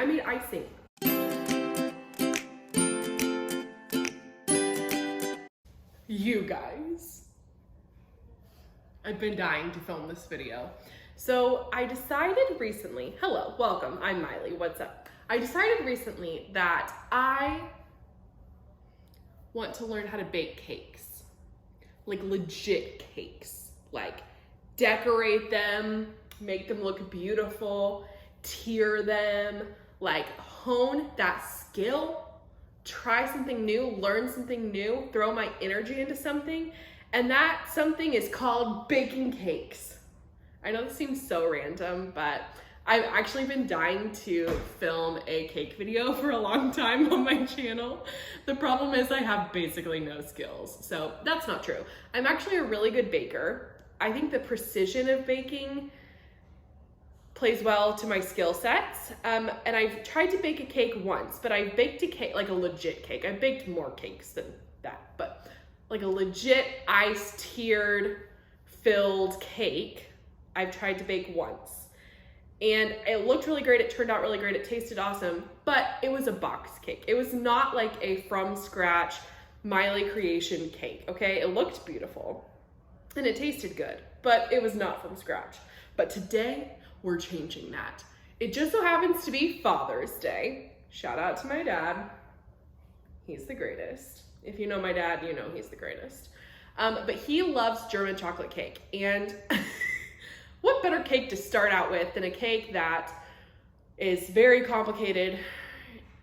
I made icing. You guys, I've been dying to film this video. So I decided recently, hello, welcome, I'm Miley, what's up? I decided recently that I want to learn how to bake cakes, like legit cakes, like decorate them, make them look beautiful, tier them, like hone that skill, try something new, learn something new, throw my energy into something, and that something is called baking cakes. I know this seems so random, but I've actually been dying to film a cake video for a long time on my channel. The problem is I have basically no skills, so that's not true. I'm actually a really good baker. I think the precision of baking plays well to my skill sets. And I've tried to bake a cake once, but I baked a cake, like a legit cake. I baked more cakes than that, but like a legit ice tiered filled cake, I've tried to bake once. And it looked really great, it turned out really great, it tasted awesome, but it was a box cake. It was not like a from scratch Miley creation cake, okay? It looked beautiful and it tasted good, but it was not from scratch. But today, we're changing that. It just so happens to be Father's Day. Shout out to my dad. He's the greatest. If you know my dad, you know he's the greatest. But he loves German chocolate cake. And what better cake to start out with than a cake that is very complicated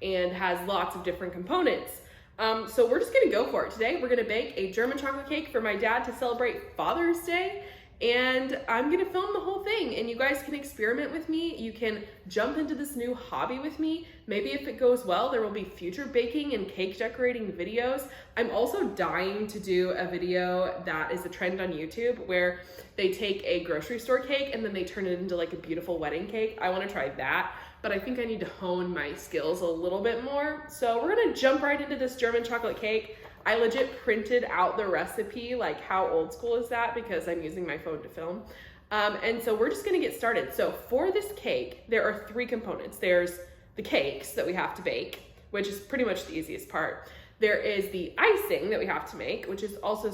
and has lots of different components. So we're just gonna go for it. Today, we're gonna bake a German chocolate cake for my dad to celebrate Father's Day. And I'm gonna film the whole thing and you guys can experiment with me. You can jump into this new hobby with me. Maybe if it goes well, there will be future baking and cake decorating videos. I'm also dying to do a video that is a trend on YouTube where they take a grocery store cake and then they turn it into like a beautiful wedding cake. I wanna try that, but I think I need to hone my skills a little bit more. So we're gonna jump right into this German chocolate cake. I legit printed out the recipe, like how old school is that? Because I'm using my phone to film. And so we're just gonna get started. So for this cake, there are 3 components. There's the cakes that we have to bake, which is pretty much the easiest part. There is the icing that we have to make, which is also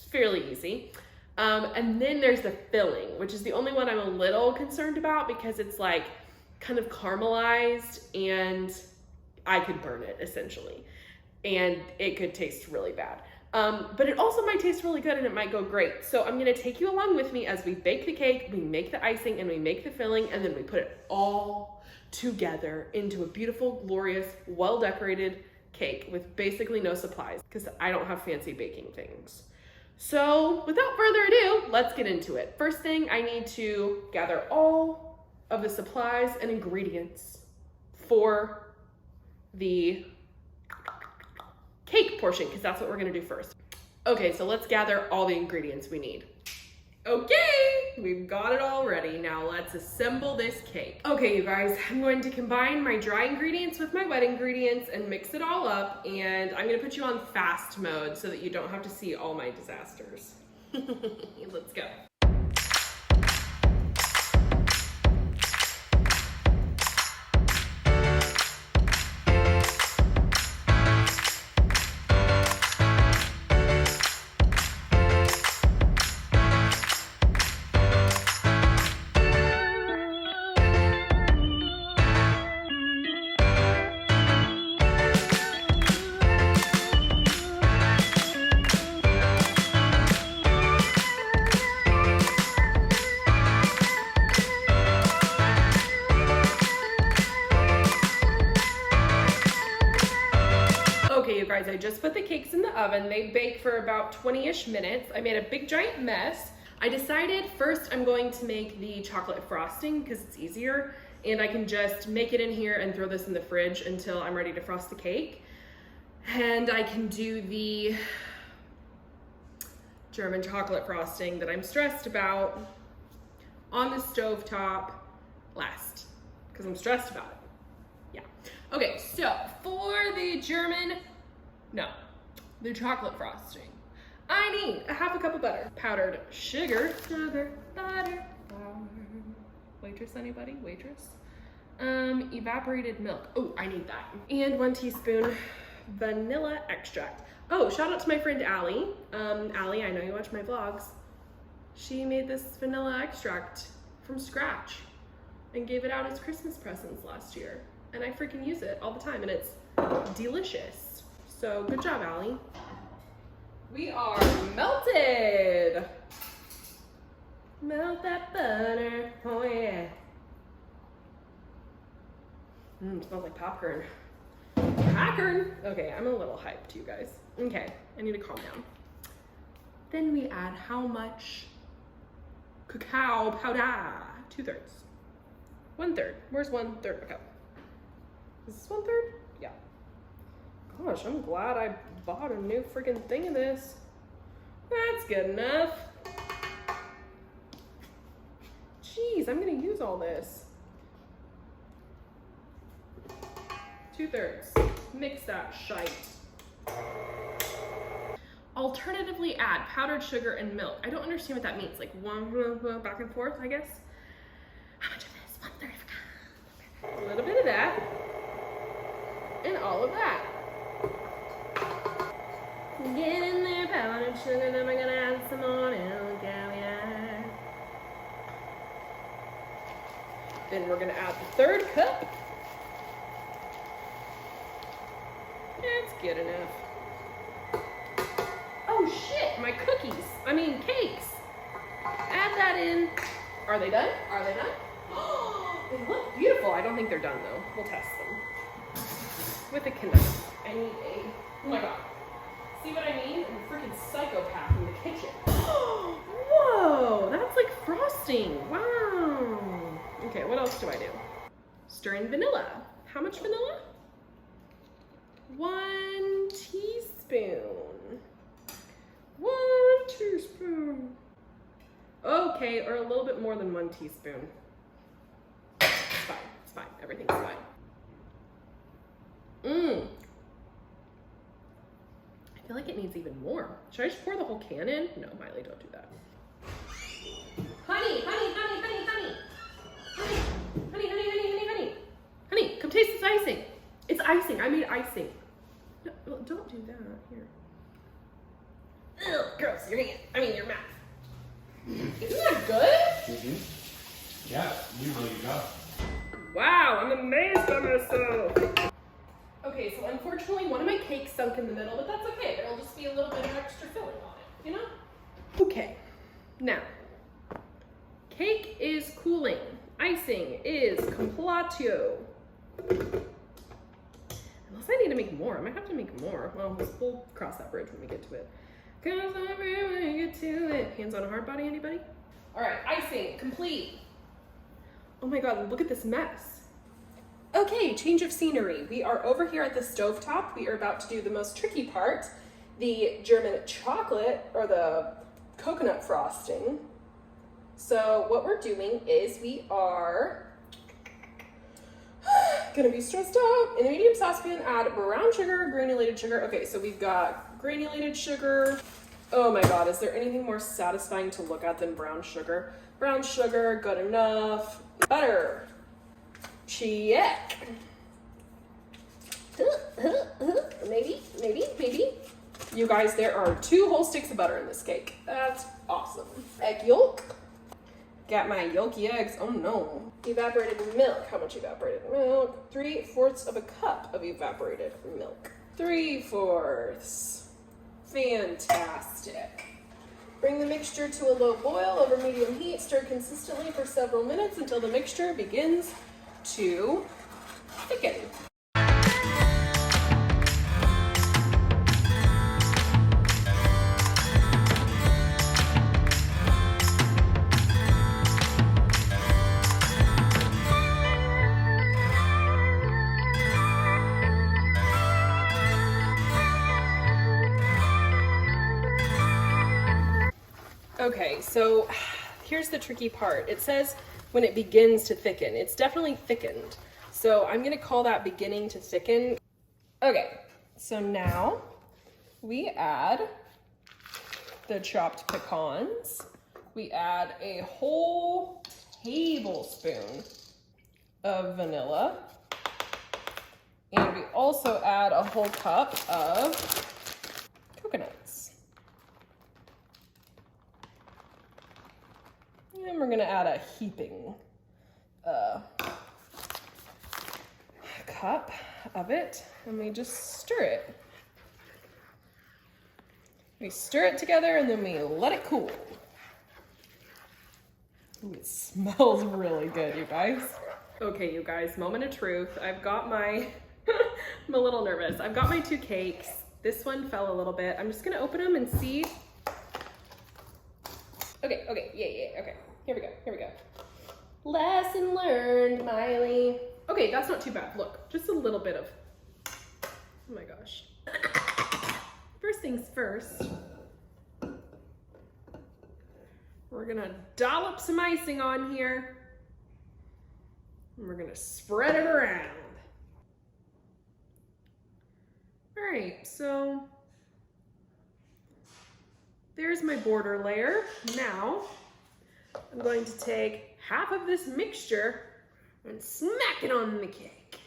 fairly easy. And then there's the filling, which is the only one I'm a little concerned about because it's like kind of caramelized and I could burn it essentially. And it could taste really bad. But it also might taste really good and it might go great. So I'm gonna take you along with me as we bake the cake, we make the icing, and we make the filling, and then we put it all together into a beautiful, glorious, well-decorated cake with basically no supplies because I don't have fancy baking things. So without further ado, let's get into it. First thing, I need to gather all of the supplies and ingredients for the cake portion, because that's what we're gonna do first. Okay, so let's gather all the ingredients we need. Okay, we've got it all ready. Now let's assemble this cake. Okay, you guys, I'm going to combine my dry ingredients with my wet ingredients and mix it all up, and I'm gonna put you on fast mode so that you don't have to see all my disasters. Let's go. Guys, I just put the cakes in the oven. They bake for about 20-ish minutes. I made a big giant mess. I decided first I'm going to make the chocolate frosting because it's easier and I can just make it in here and throw this in the fridge until I'm ready to frost the cake. And I can do the German chocolate frosting that I'm stressed about on the stovetop last because I'm stressed about it. Yeah. Okay, so for the the chocolate frosting, I need a half a cup of butter, powdered sugar, butter, flour. Waitress, anybody? Waitress? Evaporated milk. Oh, I need that. And 1 teaspoon vanilla extract. Oh, shout out to my friend Allie. Allie, I know you watch my vlogs. She made this vanilla extract from scratch and gave it out as Christmas presents last year. And I freaking use it all the time and it's delicious. So good job, Allie. We are melted. Melt that butter, oh yeah. Smells like popcorn. Popcorn. Okay, I'm a little hyped, you guys. Okay, I need to calm down. Then we add how much cacao powder? 2/3. 1/3. Where's 1/3 of a cup? Is this 1/3? Yeah. Gosh, I'm glad I bought a new freaking thing of this. That's good enough. Jeez, I'm gonna use all this. 2/3. Mix that shite. Alternatively, add powdered sugar and milk. I don't understand what that means. Like one back and forth, I guess. How much of this? 1/3 of a cup. A little bit of that. And all of that. Get in there, powdered sugar, then we're gonna add some more milk. Yeah. Then we're gonna add the 3rd cup. That's good enough. Oh shit, my cookies. I mean cakes. Add that in. Are they done? Are they done? Oh, they look beautiful. I don't think they're done though. We'll test them. With a knife. I need a, oh my god. See what I mean? I'm a freaking psychopath in the kitchen. Whoa, that's like frosting. Wow. Okay, what else do I do? Stir in vanilla. How much vanilla? 1 teaspoon. 1 teaspoon. Okay, or a little bit more than 1 teaspoon. It's fine, it's fine, everything's fine. I feel like it needs even more. Should I just pour the whole can in? No, Miley, don't do that. Honey, honey, honey, honey, honey. Honey, honey, honey, honey, honey, honey. Honey, come taste this icing. It's icing, I made icing. No, well, don't do that, here. Ugh, gross, your hand, your mouth. Isn't that good? Mm-hmm. Yeah, you really got it. Wow, I'm amazed by myself. Okay, so unfortunately one of my cakes sunk in the middle, but that's okay. There'll just be a little bit of extra filling on it, you know? Okay, now, cake is cooling. Icing is complatio. Unless I need to make more. I might have to make more. Well, we'll cross that bridge when we get to it. Cause I really get to it. Hands on a hard body, anybody? All right, icing, complete. Oh my God, look at this mess. Okay, change of scenery. We are over here at the stovetop. We are about to do the most tricky part, the German chocolate or the coconut frosting. So what we're doing is we are gonna be stressed out. In a medium saucepan, add brown sugar, granulated sugar. Okay, so we've got granulated sugar. Oh my God, is there anything more satisfying to look at than brown sugar? Brown sugar, good enough. Butter. Check. Maybe. You guys, there are 2 whole sticks of butter in this cake. That's awesome. Egg yolk. Got my yolky eggs. Oh no. Evaporated milk. How much evaporated milk? 3/4 of a cup of evaporated milk. 3/4. Fantastic. Bring the mixture to a low boil over medium heat. Stir consistently for several minutes until the mixture begins to thicken. Okay, so here's the tricky part. It says when it begins to thicken. It's definitely thickened. So I'm gonna call that beginning to thicken. Okay, so now we add the chopped pecans. We add a whole tablespoon of vanilla. And we also add a whole cup of coconuts. And we're gonna add a heaping cup of it, and we just stir it. We stir it together and then we let it cool. Ooh, it smells really good, you guys. Okay, you guys, moment of truth. I've got my, I'm a little nervous. I've got my 2 cakes. This one fell a little bit. I'm just gonna open them and see. Okay, yeah, okay. Here we go. Lesson learned, Miley. Okay, that's not too bad. Look, just a little bit of, oh my gosh. First things first, we're gonna dollop some icing on here, and we're gonna spread it around. All right, so there's my border layer. Now, I'm going to take half of this mixture and smack it on the cake.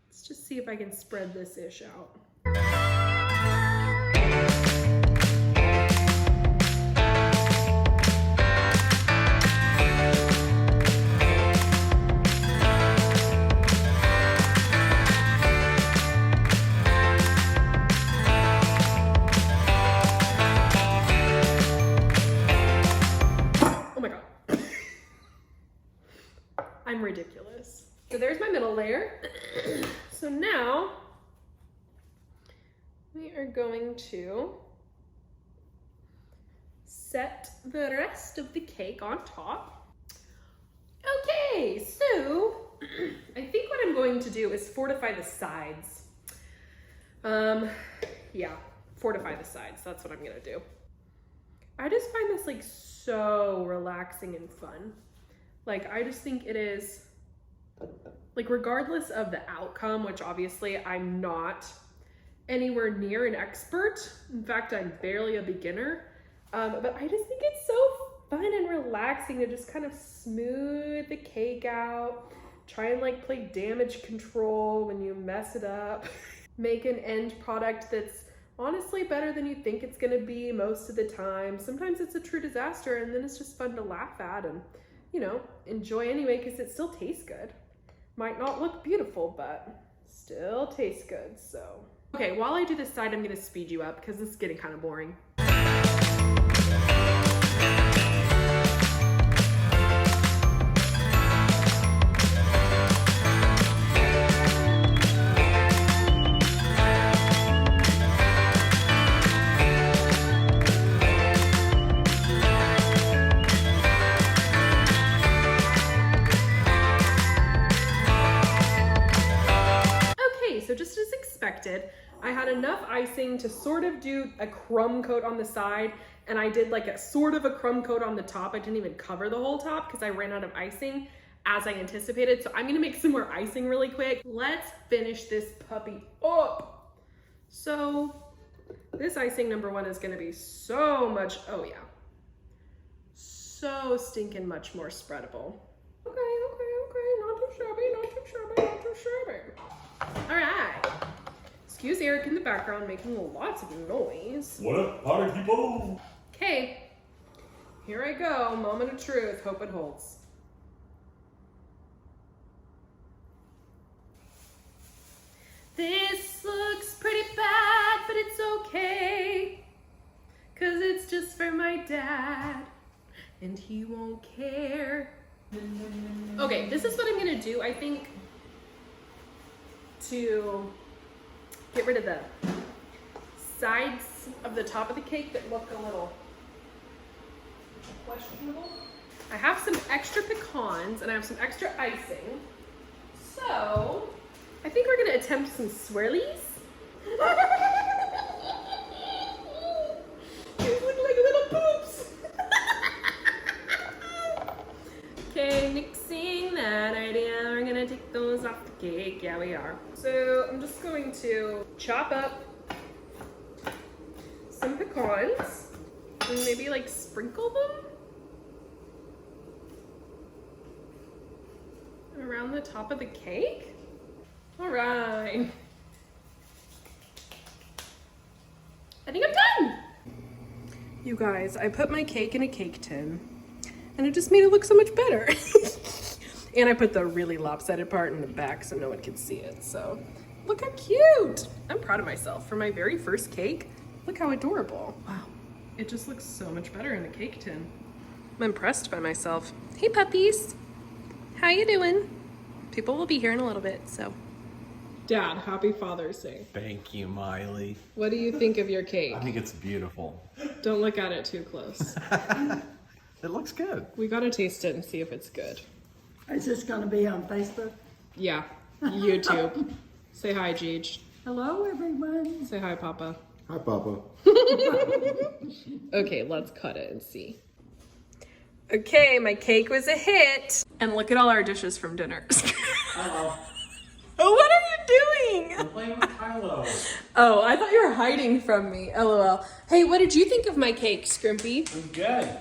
Let's just see if I can spread this ish out. I'm ridiculous. So there's my middle layer. So now we are going to set the rest of the cake on top. Okay, so I think what I'm going to do is fortify the sides. Yeah, fortify the sides. That's what I'm gonna do. I just find this like so relaxing and fun. Like, I just think it is, like, regardless of the outcome, which obviously I'm not anywhere near an expert. In fact, I'm barely a beginner. But I just think it's so fun and relaxing to just kind of smooth the cake out, try and like play damage control when you mess it up, make an end product that's honestly better than you think it's gonna be most of the time. Sometimes it's a true disaster, and then it's just fun to laugh at and, you know, enjoy anyway, because it still tastes good. Might not look beautiful, but still tastes good, so. Okay, while I do this side, I'm gonna speed you up because this is getting kind of boring. Just as expected, I had enough icing to sort of do a crumb coat on the side, and I did like a sort of a crumb coat on the top. I didn't even cover the whole top because I ran out of icing as I anticipated. So I'm gonna make some more icing really quick. Let's finish this puppy up. So this icing number one is gonna be so much, oh yeah, so stinking much more spreadable. Okay, not too shabby, not too shabby, not too shabby. All right. Excuse Eric in the background making lots of noise. What up, party people? Okay, here I go. Moment of truth. Hope it holds. This looks pretty bad, but it's okay, 'cause it's just for my dad, and he won't care. Okay, this is what I'm gonna do, I think, to get rid of the sides of the top of the cake that look a little questionable. I have some extra pecans and I have some extra icing. So I think we're gonna attempt some swirlies. These look like little poops. Okay, mixing that idea. We're gonna take those off the cake. Yeah, we are. So I'm just going to chop up some pecans and maybe like sprinkle them around the top of the cake. All right. I think I'm done. You guys, I put my cake in a cake tin and it just made it look so much better. And I put the really lopsided part in the back so no one can see it. So look how cute. I'm proud of myself for my very first cake. Look how adorable. Wow. It just looks so much better in the cake tin. I'm impressed by myself. Hey puppies. How you doing? People will be here in a little bit, so. Dad, happy Father's Day. Thank you, Miley. What do you think of your cake? I think it's beautiful. Don't look at it too close. It looks good. We gotta taste it and see if it's good. Is this going to be on Facebook? Yeah, YouTube. Say hi, Jeej. Hello, everyone. Say hi, Papa. Hi, Papa. Okay, let's cut it and see. Okay, my cake was a hit. And look at all our dishes from dinner. Hello. Oh, what are you doing? I'm playing with Kylo. Oh, I thought you were hiding from me. LOL. Hey, what did you think of my cake, Scrimpy? It was good.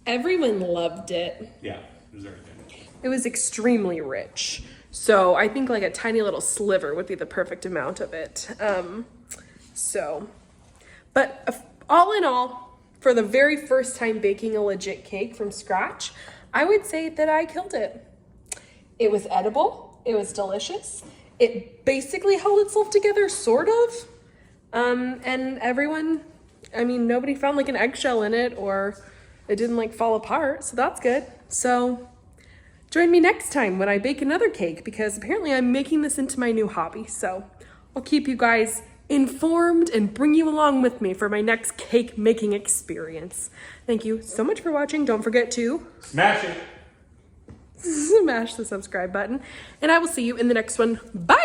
Everyone loved it. Yeah, it was very good. It was extremely rich. So I think like a tiny little sliver would be the perfect amount of it. But all in all, for the very first time baking a legit cake from scratch, I would say that I killed it. It was edible. It was delicious. It basically held itself together, sort of. And everyone, I mean, nobody found like an eggshell in it or it didn't like fall apart. So that's good. So join me next time when I bake another cake because apparently I'm making this into my new hobby. So I'll keep you guys informed and bring you along with me for my next cake making experience. Thank you so much for watching. Don't forget to Smash it. smash the subscribe button and I will see you in the next one. Bye.